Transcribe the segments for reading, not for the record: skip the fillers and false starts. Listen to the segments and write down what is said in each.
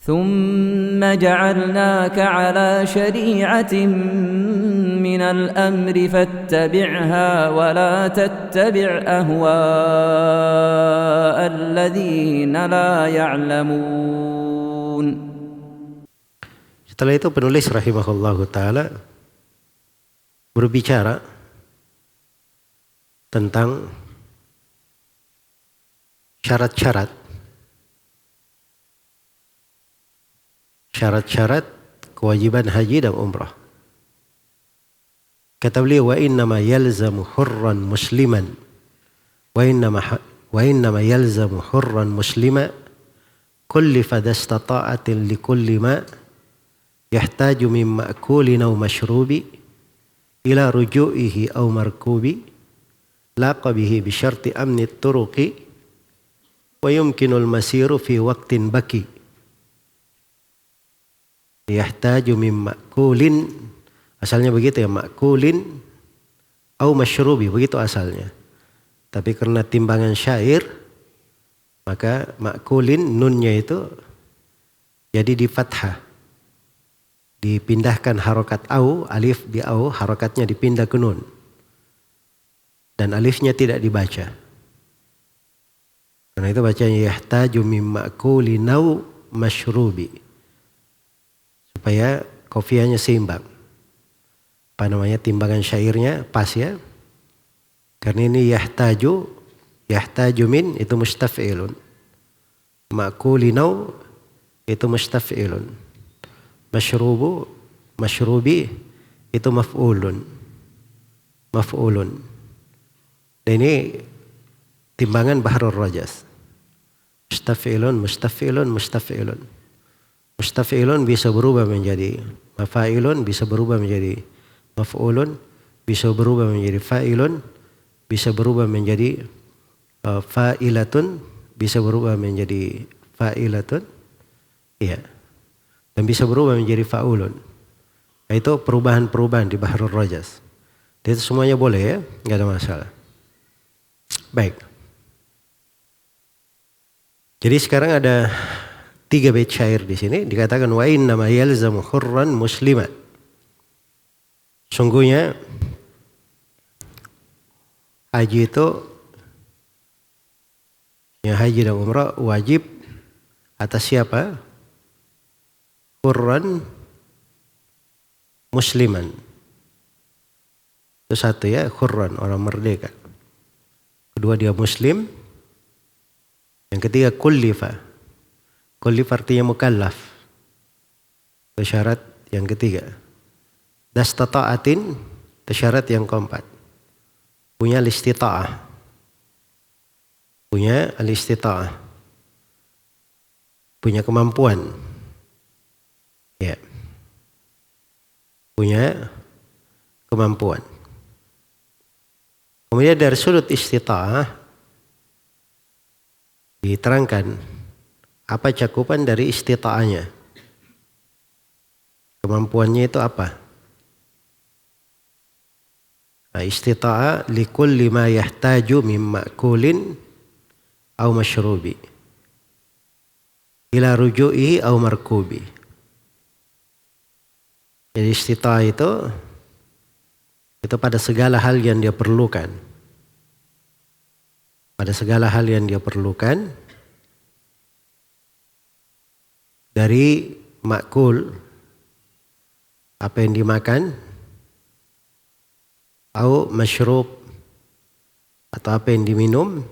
ثم جعلناك على شريعة من الأمر فاتبعها ولا تتبع أهواء الذين لا يعلمون. Setelah itu penulis rahimahullahu ta'ala berbicara tentang syarat-syarat kewajiban haji dan umrah. Kata beliau, wa innama yalzamu hurran musliman wa innama yalzamu hurran muslima kullifa dastata'atin likulli ma yahtaju min ma'kulin aw mashrubi ila ruju'ihi aw markubi laqa bihi bi syarti amni turuqi wa yumkinul masiru fi waqtin baki yahtaju min ma'kulin, asalnya begitu ya, ma'kulin aw mashrubi, begitu asalnya. Tapi karena timbangan syair maka ma'kulin nunnya itu jadi di fathah, dipindahkan harokat au, alif di au, harokatnya dipindah ke nun. Dan alifnya tidak dibaca. Karena itu bacanya yahtaju min ma'kulin aw mashrubi. Supaya kofianya seimbang. Apa namanya, timbangan syairnya pas ya. Karena ini yahtaju min itu mustaf'ilun. Ma'kulin aw itu mustaf'ilun. Mashrubi itu maf'ulun. Dan ini timbangan bahrul rajas. Mustaf'ilun. Mustaf'ilun bisa berubah menjadi mafa'ilun, bisa berubah menjadi maf'ulun, bisa berubah menjadi fa'ilun, bisa berubah menjadi fa'ilatun, bisa berubah menjadi fa'ilatun. Iya. Dan bisa berubah menjadi fa'ulun. Itu perubahan-perubahan di bahrul rajas. Itu semuanya boleh ya, enggak ada masalah. Baik. Jadi sekarang ada 3 bait syair di sini, dikatakan wa innama yalzamu hurran musliman. Sungguhnya haji itu, ya haji dan umrah wajib atas siapa? Hurran musliman. Itu satu ya, hurran, orang merdeka. Kedua dia muslim. Yang ketiga kullifa. Kullif artinya mukallaf. Itu syarat yang ketiga. Dastata'atin, itu syarat yang keempat. Punya al-istita'ah. Punya kemampuan. Ya. Punya kemampuan. Kemudian dari sudut istita'ah diterangkan apa cakupan dari istita'ahnya? Kemampuannya itu apa? Nah, istita'ah likulli ma yahtaju min ma'kulin aw mashrubi ila ruju'ihi aw markubi. Jadi istita'ah itu pada segala hal yang dia perlukan. Pada segala hal yang dia perlukan dari makul, apa yang dimakan, atau masyrub, atau apa yang diminum,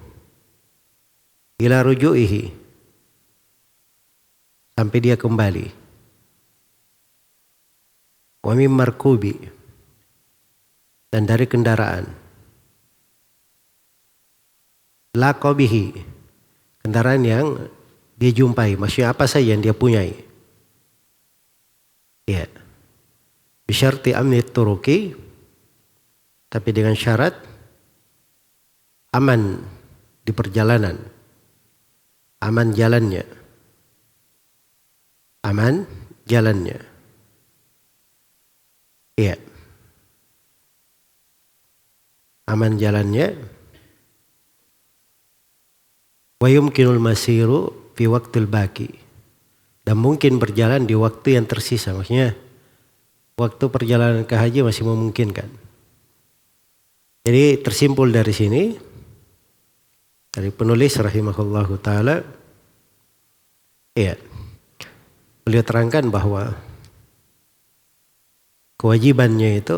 ila ruju'ihi, sampai dia kembali. Wa mim markubi, dan dari kendaraan. Laqa bihi, kendaraan yang dia jumpai, maksudnya apa saja yang dia punyai. Ya. Bisyarti amni turuki, tapi dengan syarat aman di perjalanan. Aman jalannya. Iya. Aman jalannya. Wa yumkinul masiru fi waqtil baki. dan mungkin berjalan di waktu yang tersisa. Maksudnya waktu perjalanan ke haji masih memungkinkan. Jadi tersimpul dari sini, dari penulis rahimahullahu ta'ala, ya, beliau terangkan bahwa kewajibannya itu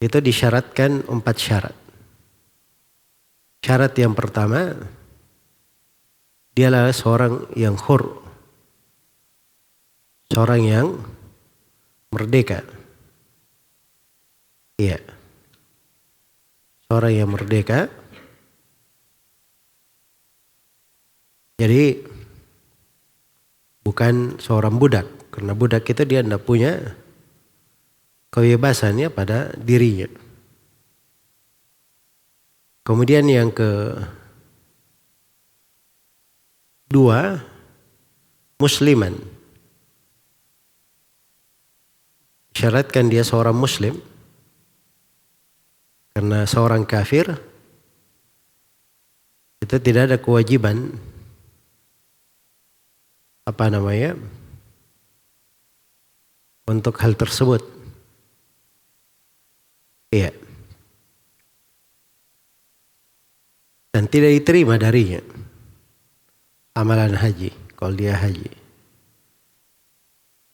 disyaratkan 4 syarat. Syarat yang pertama, dia adalah seorang yang hur, seorang yang merdeka. Iya. Seorang yang merdeka. Jadi bukan seorang budak, karena budak itu dia tidak punya kebebasannya pada dirinya. Kemudian yang kedua, musliman. Syaratkan dia seorang muslim, karena seorang kafir itu tidak ada kewajiban untuk hal tersebut. Iya. Dan tidak diterima darinya amalan haji kalau dia haji.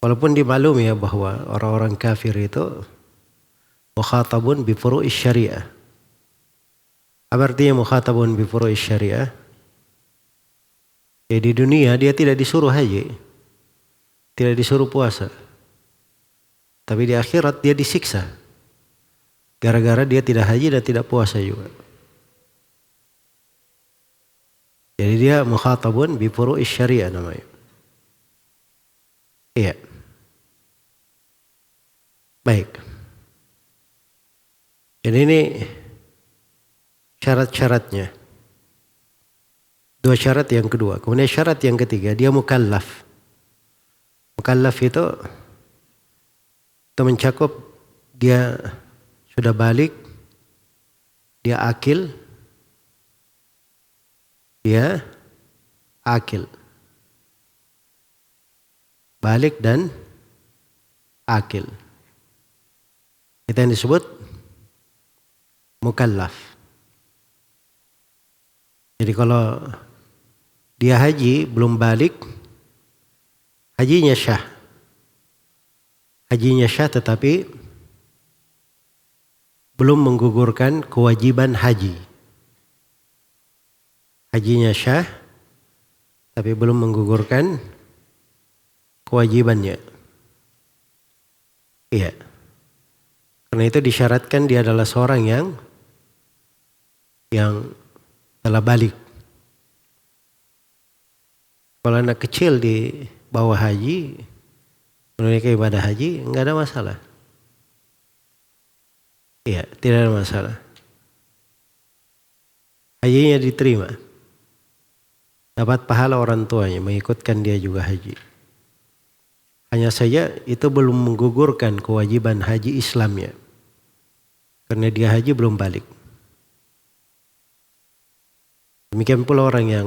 Walaupun dimaklumi ya bahwa orang-orang kafir itu mukhatabun bi furu'is syariah. Apa artinya mukhatabun bi furu'is syariah? Ya, di dunia dia tidak disuruh haji, tidak disuruh puasa. Tapi di akhirat dia disiksa gara-gara dia tidak haji dan tidak puasa juga. Jadi dia mukhatabun bi furu'is syariah namanya. Iya. Baik. Jadi ini syarat-syaratnya. 2 syarat yang kedua. Kemudian syarat yang ketiga, dia mukallaf. Mukallaf itu mencakup dia sudah balik, dia akil, balik dan akil. Itu yang disebut mukallaf. Jadi kalau dia haji belum balik, hajinya syah. Hajinya syah tetapi belum menggugurkan kewajiban haji. Hajinya syah tapi belum menggugurkan kewajibannya. Iya. Karena itu disyaratkan dia adalah seorang yang telah balik. Kalau anak kecil di bawah haji, menunaikan ibadah haji, enggak ada masalah. Iya, tidak ada masalah. Hajinya diterima. Dapat pahala orang tuanya mengikutkan dia juga haji. Hanya saja itu belum menggugurkan kewajiban haji Islamnya. Karena dia haji belum balik. Demikian pula orang yang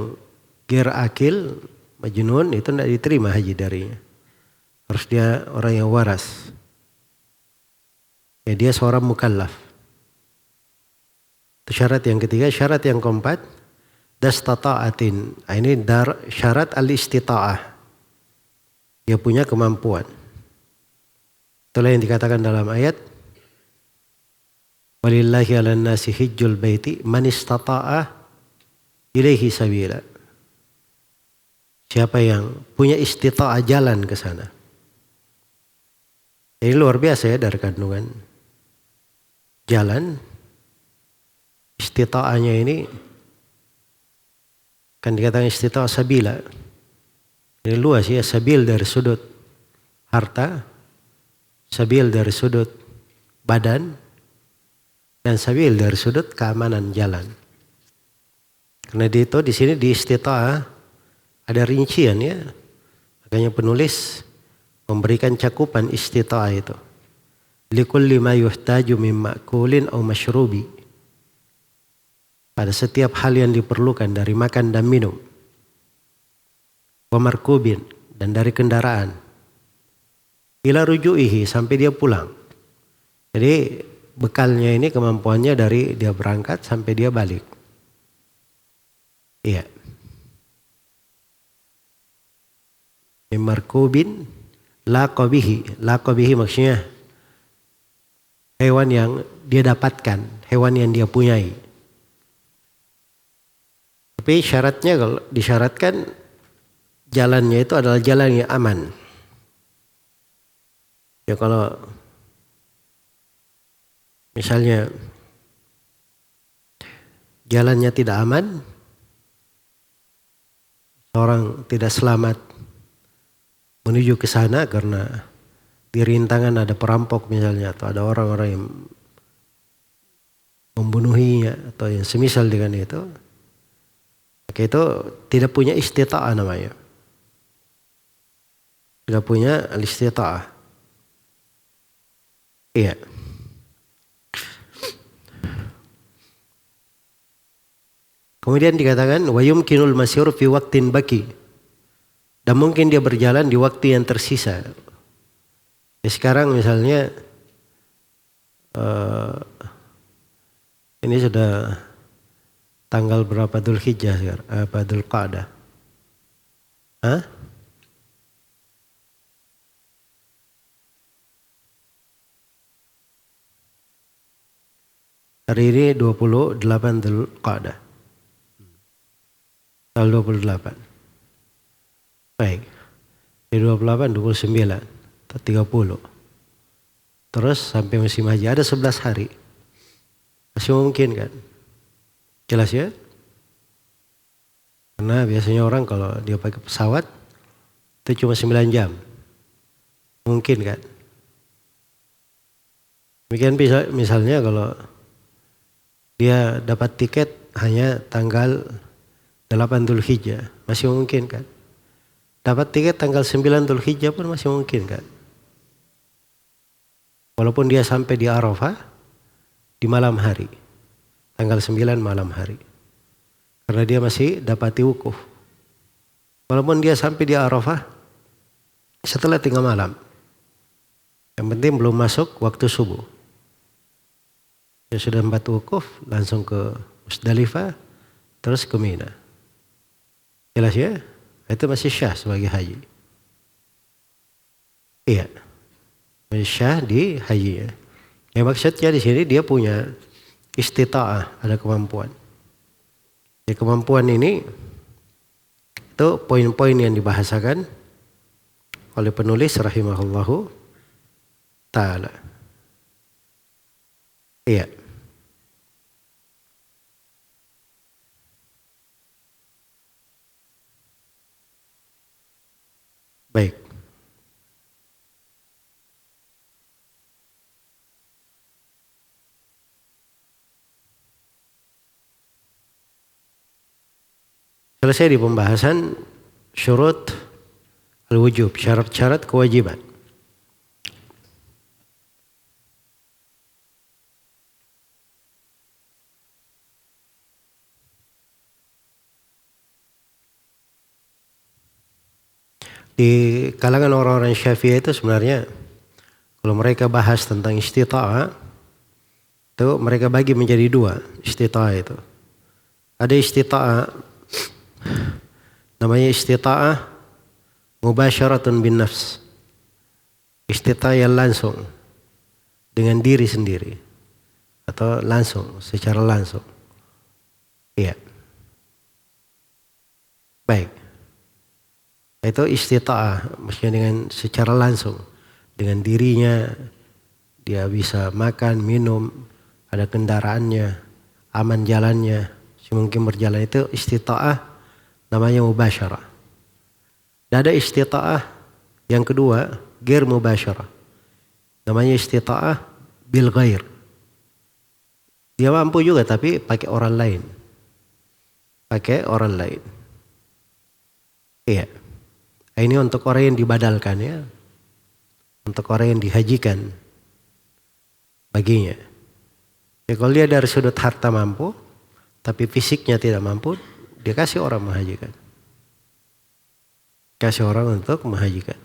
ghair akil, majnun, itu tidak diterima haji darinya. Harus dia orang yang waras. Ya, dia seorang mukallaf. Itu syarat yang ketiga. Syarat yang keempat, dastata'atin. Ini syarat al-istita'ah. Dia punya kemampuan. Itulah yang dikatakan dalam ayat, walillahi 'alan nasi hijjul baiti man istata'a ilaihi sabila. Siapa yang punya istita'ah jalan ke sana. Ini luar biasa ya dari kandungan jalan. Istita'ahnya ini kan dikatakan istita'ah sabila. Ini luas ya, sabil dari sudut harta, sabil dari sudut badan, dan sabil dari sudut keamanan jalan. Karena di sini di istita'ah ada rincian ya. Makanya penulis memberikan cakupan istita'ah itu. Likulli ma yuhtaju min ma'kulin aw masyrubi. Pada setiap hal yang diperlukan dari makan dan minum. wa markubin, dan dari kendaraan, ila rujuihi, sampai dia pulang. Jadi bekalnya ini kemampuannya dari dia berangkat sampai dia balik. Iya. Markubin laqabihi. Laqabihi maksudnya hewan yang dia dapatkan, hewan yang dia punyai. Tapi syaratnya, kalau disyaratkan jalannya itu adalah jalan yang aman. Ya kalau misalnya jalannya tidak aman, seorang tidak selamat menuju ke sana karena di rintangan ada perampok misalnya, atau ada orang-orang yang membunuhinya atau yang semisal dengan itu, maka itu tidak punya istita'ah namanya. Tidak punya al-istita'ah. Iya. Kemudian dikatakan wa yumkinul masyur fi waqtin baki. Dan mungkin dia berjalan di waktu yang tersisa. Ya sekarang misalnya ini sudah tanggal berapa Dzulhijjah sekarang? Apa Dzulqa'dah? Hah? Hari ini 28 Dzulqa'dah. Tanggal 28. Baik. Dari 28, 29, atau 30. Terus sampai musim haji ada 11 hari. Masih mungkin kan? Jelas ya? Karena biasanya orang kalau dia pakai pesawat itu cuma 9 jam. Mungkin kan? Demikian misalnya kalau dia dapat tiket hanya tanggal 8 Dzulhijjah, masih mungkin kan? Dapat tiket tanggal 9 Dzulhijjah pun masih mungkin kan? Walaupun dia sampai di Arafah di malam hari, tanggal 9 malam hari. Karena dia masih dapati wukuf. Walaupun dia sampai di Arafah setelah tengah malam. Yang penting belum masuk waktu subuh. Dia sudah 4 wukuf, langsung ke Musdalifah, terus ke Mina. Jelas ya? Itu masih syah sebagai haji. Iya. Masih syah di haji ya. Yang maksudnya di sini dia punya istita'ah, ada kemampuan. Ya, kemampuan ini itu poin-poin yang dibahasakan oleh penulis rahimahullahu ta'ala. Iya. Baik. Selesai di pembahasan syurut al-wujub, syarat-syarat kewajiban. Di kalangan orang-orang Syafi'i itu sebenarnya kalau mereka bahas tentang istita'ah itu mereka bagi menjadi 2 istita'ah itu. Ada istita'ah namanya istita'ah mubasyaratun bin nafs. Istita'ah yang langsung dengan diri sendiri atau langsung, secara langsung. Iya. Baik. Itu istita'ah, maksudnya dengan secara langsung, dengan dirinya dia bisa makan, minum, ada kendaraannya, aman jalannya, mungkin berjalan, itu istita'ah namanya mubasyarah. Dan ada istita'ah yang kedua, ghair mubasyarah, namanya istita'ah bil ghair. Dia mampu juga tapi pakai orang lain. Pakai orang lain. Iya. Ini untuk orang yang dibadalkan ya. Untuk orang yang dihajikan baginya. Ya kalau dia dari sudut harta mampu, tapi fisiknya tidak mampu, dia kasih orang menghajikan. kasih orang untuk menghajikan.